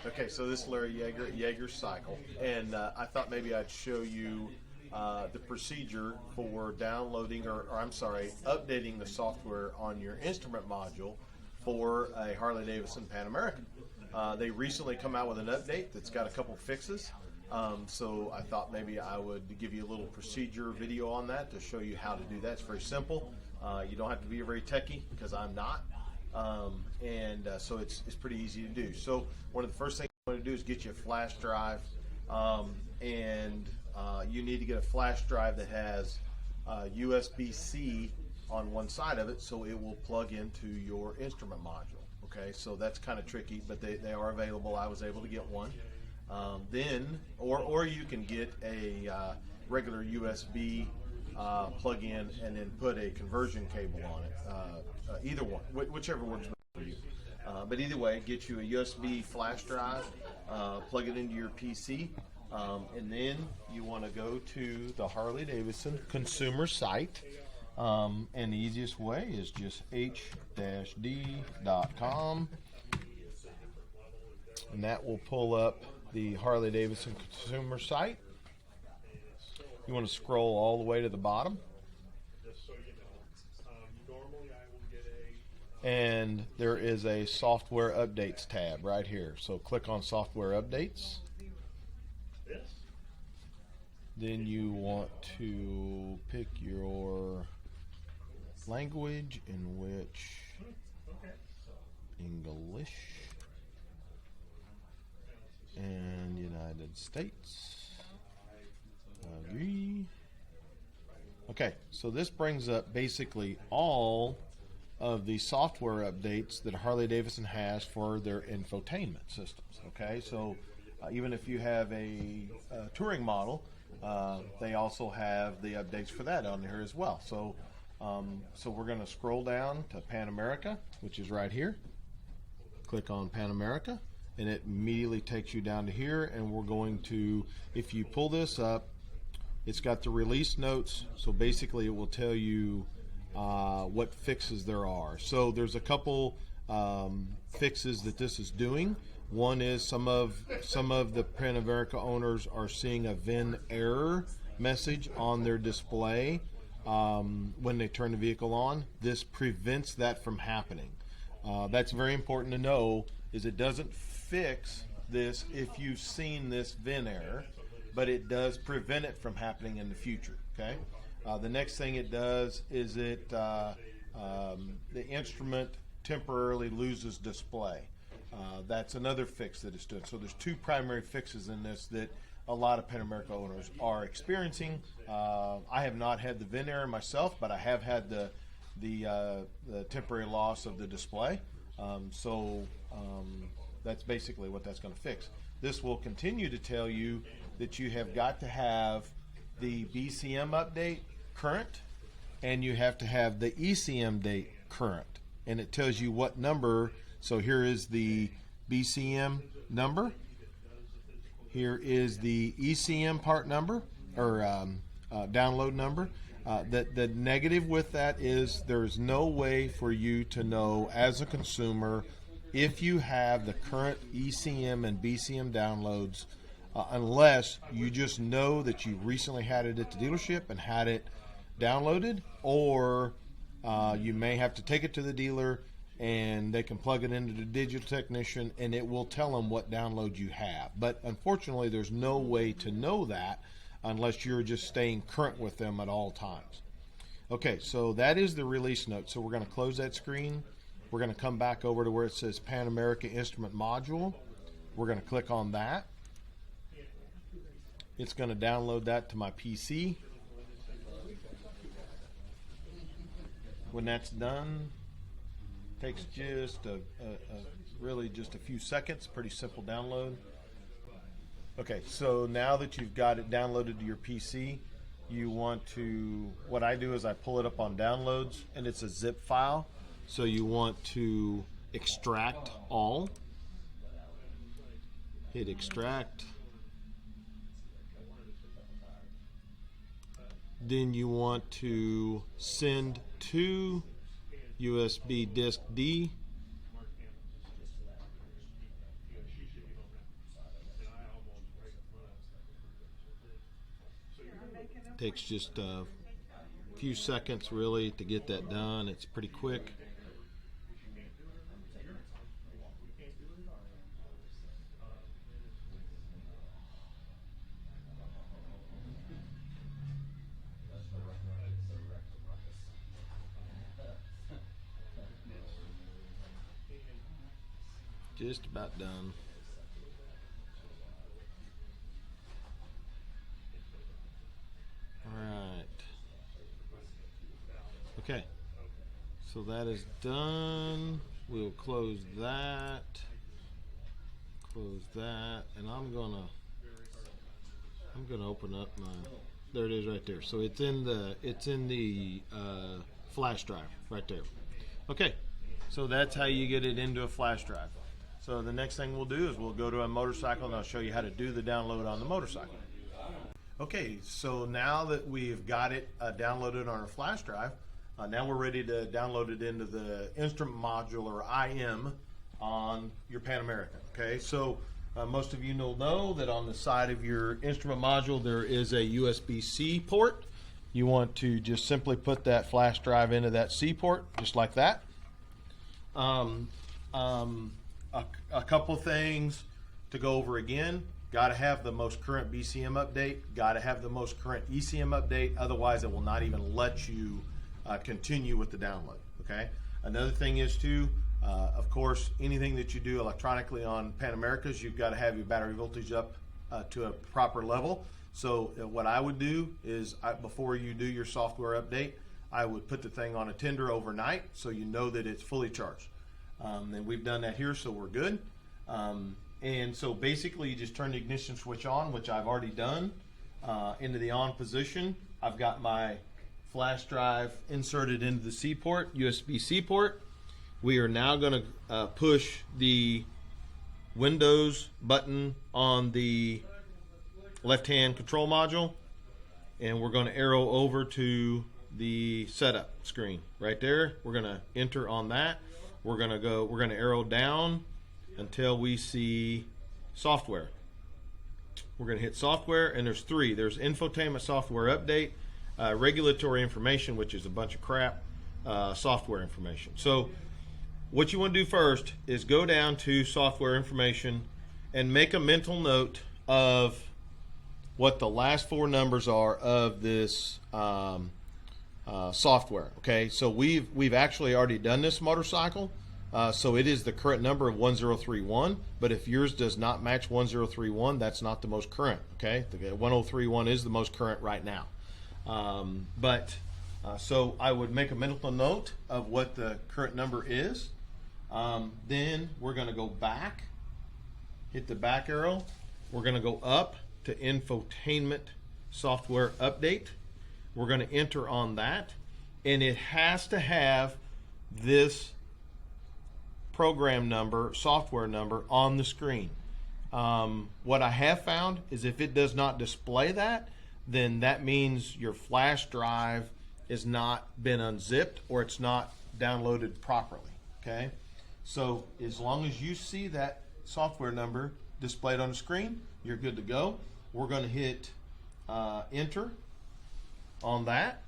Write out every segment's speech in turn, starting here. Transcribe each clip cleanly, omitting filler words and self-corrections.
Okay, so this is Larry Yeager at Yeager Cycle, and I thought maybe I'd show you the procedure for downloading, or I'm sorry, updating the software on your instrument module for a Harley Davidson Pan American. They recently come out with an update that's got a couple fixes, so I thought maybe I would give you a little procedure video on that to show you how to do that. It's very simple. You don't have to be a very techie, because I'm not. So it's pretty easy to do. So one of the first things you want to do is get you a flash drive, you need to get a flash drive that has USB-C on one side of it, so it will plug into your instrument module. Okay, so that's kind of tricky, but they are available. I was able to get one. Or you can get a regular USB plug in and then put a conversion cable on it. Either one, whichever works best for you. But either way, get you a USB flash drive, plug it into your PC, and then you want to go to the Harley Davidson consumer site. And the easiest way is just h-d.com, and that will pull up the Harley Davidson consumer site. You want to scroll all the way to the bottom, and there is a software updates tab right here. So click on software updates. Then you want to pick your language, in which English and United States. Agree. Okay, so this brings up basically all of the software updates that Harley Davidson has for their infotainment systems. Okay, so even if you have a touring model, they also have the updates for that on here as well. So we're going to scroll down to Pan America, which is right here. Click on Pan America, and it immediately takes you down to here, and we're going to, if you pull this up, it's got the release notes, so basically it will tell you what fixes there are. So there's a couple fixes that this is doing. One is some of the Pan America owners are seeing a VIN error message on their display when they turn the vehicle on. This prevents that from happening. That's very important to know, is it doesn't fix this if you've seen this VIN error, but it does prevent it from happening in the future. Okay. The next thing it does is the instrument temporarily loses display. That's another fix that it's doing. So there's two primary fixes in this that a lot of Pan America owners are experiencing. I have not had the VIN error myself, but I have had the temporary loss of the display. That's basically what that's going to fix. This will continue to tell you that you have got to have the BCM update current, and you have to have the ECM date current, and it tells you what number. So here is the BCM number, here is the ECM part number, or download number. The negative with that is there's no way for you to know as a consumer if you have the current ECM and BCM downloads unless you just know that you recently had it at the dealership and had it downloaded, or you may have to take it to the dealer and they can plug it into the digital technician and it will tell them what download you have. But unfortunately, there's no way to know that unless you're just staying current with them at all times. Okay, so that is the release note. So we're going to close that screen. We're going to come back over to where it says Pan America Instrument Module. We're going to click on that. It's going to download that to my PC. When that's done, takes just really just a few seconds. Pretty simple download. Okay, so now that you've got it downloaded to your PC, you want to, what I do is I pull it up on downloads, and it's a zip file. So you want to extract all. Hit extract. Then you want to send to USB disk D. Takes just a few seconds really to get that done. It's pretty quick. Just about done. All right. Okay. So that is done. We'll close that. Close that, and I'm gonna open up my. There it is, right there. So it's in the flash drive right there. Okay. So that's how you get it into a flash drive. So the next thing we'll do is we'll go to a motorcycle and I'll show you how to do the download on the motorcycle. Okay, so now that we've got it downloaded on our flash drive, now we're ready to download it into the instrument module, or IM, on your Pan America. Okay, so most of you will know that on the side of your instrument module there is a USB-C port. You want to just simply put that flash drive into that C port, just like that. A couple things to go over again. Got to have the most current BCM update. Got to have the most current ECM update. Otherwise, it will not even let you continue with the download. Okay. Another thing is too, of course, anything that you do electronically on Pan Americas, you've got to have your battery voltage up to a proper level. So what I would do is, before you do your software update, I would put the thing on a tender overnight so you know that it's fully charged. And we've done that here, so we're good. And so basically you just turn the ignition switch on, which I've already done, into the on position. I've got my flash drive inserted into the C port, USB-C port. We are now going to push the Windows button on the left-hand control module, and we're going to arrow over to the setup screen right there. We're going to enter on that. We're going to arrow down until we see software. We're going to hit software, and there's three. There's infotainment software update, regulatory information, which is a bunch of crap, software information. So what you want to do first is go down to software information and make a mental note of what the last four numbers are of this software. Okay, so we've actually already done this motorcycle, so it is the current number of 1031. But if yours does not match 1031, that's not the most current. Okay, the 1031 is the most current right now. So I would make a mental note of what the current number is. Then we're going to go back, hit the back arrow. We're going to go up to infotainment software update. We're going to enter on that, and it has to have this program number, software number on the screen. What I have found is if it does not display that, then that means your flash drive is not been unzipped or it's not downloaded properly. Okay, so as long as you see that software number displayed on the screen, you're good to go. We're going to hit enter on that,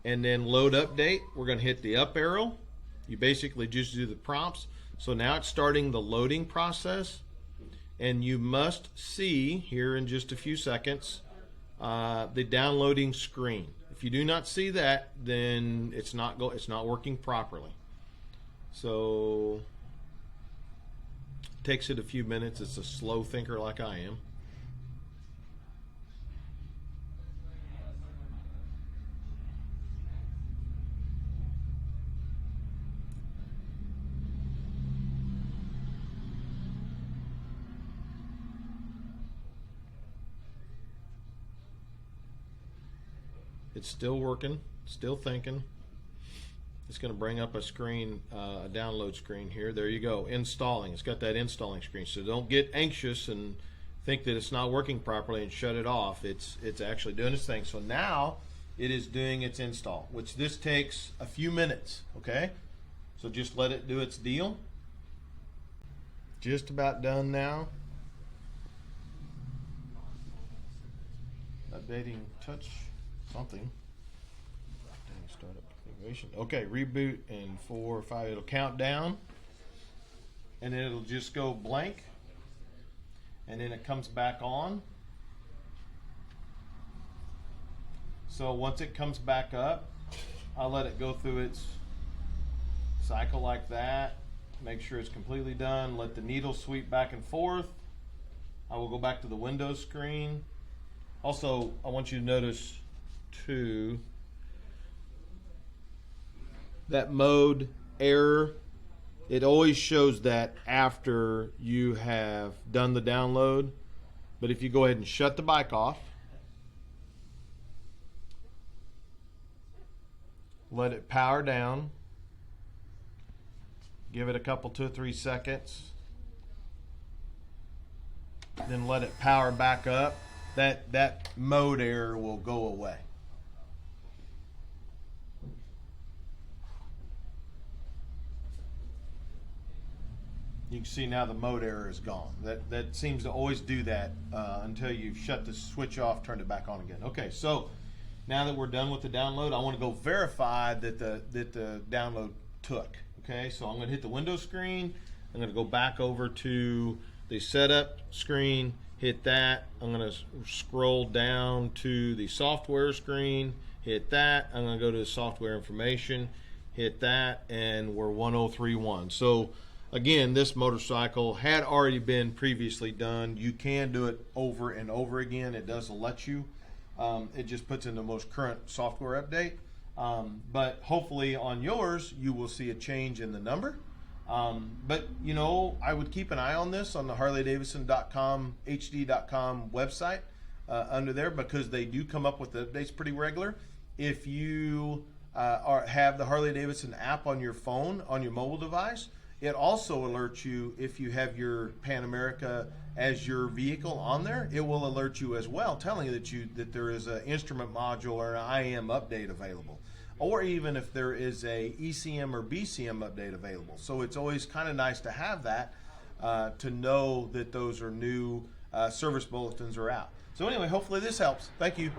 and then load update. We're going to hit the up arrow. You basically just do the prompts. So now it's starting the loading process, and you must see here in just a few seconds the downloading screen. If you do not see that, then it's not working properly. So it takes it a few minutes. It's a slow thinker like I am. It's still working, still thinking. It's going to bring up a screen, a download screen here. There you go, installing. It's got that installing screen. So don't get anxious and think that it's not working properly and shut it off. It's actually doing its thing. So now it is doing its install, which this takes a few minutes, okay? So just let it do its deal. Just about done now. updating touch something. Startup configuration. Okay, reboot in 4 or 5. It'll count down, and then it'll just go blank, and then it comes back on. So once it comes back up, I'll let it go through its cycle like that. Make sure it's completely done. Let the needle sweep back and forth. I will go back to the Windows screen. Also, I want you to notice too that mode error. It always shows that after you have done the download. But if you go ahead and shut the bike off, let it power down, give it a couple 2 or 3 seconds, then let it power back up, that mode error will go away. You can see now the mode error is gone. That seems to always do that until you shut the switch off, turned it back on again. Okay, so now that we're done with the download, I want to go verify that the download took. Okay, so I'm going to hit the Windows screen. I'm going to go back over to the setup screen, hit that. I'm going to scroll down to the software screen, hit that. I'm going to go to the software information, hit that, and we're 1031. So again, this motorcycle had already been previously done. You can do it over and over again. It does let you. It just puts in the most current software update. But hopefully on yours, you will see a change in the number. But, you know, I would keep an eye on this on the HarleyDavidson.com, HD.com website under there, because they do come up with the updates pretty regular. If you have the Harley-Davidson app on your phone, on your mobile device, it also alerts you if you have your Pan America as your vehicle on there. It will alert you as well, telling you that there is an instrument module or an IM update available, or even if there is a ECM or BCM update available. So it's always kind of nice to have that to know that those are new service bulletins are out. So anyway, hopefully this helps. Thank you.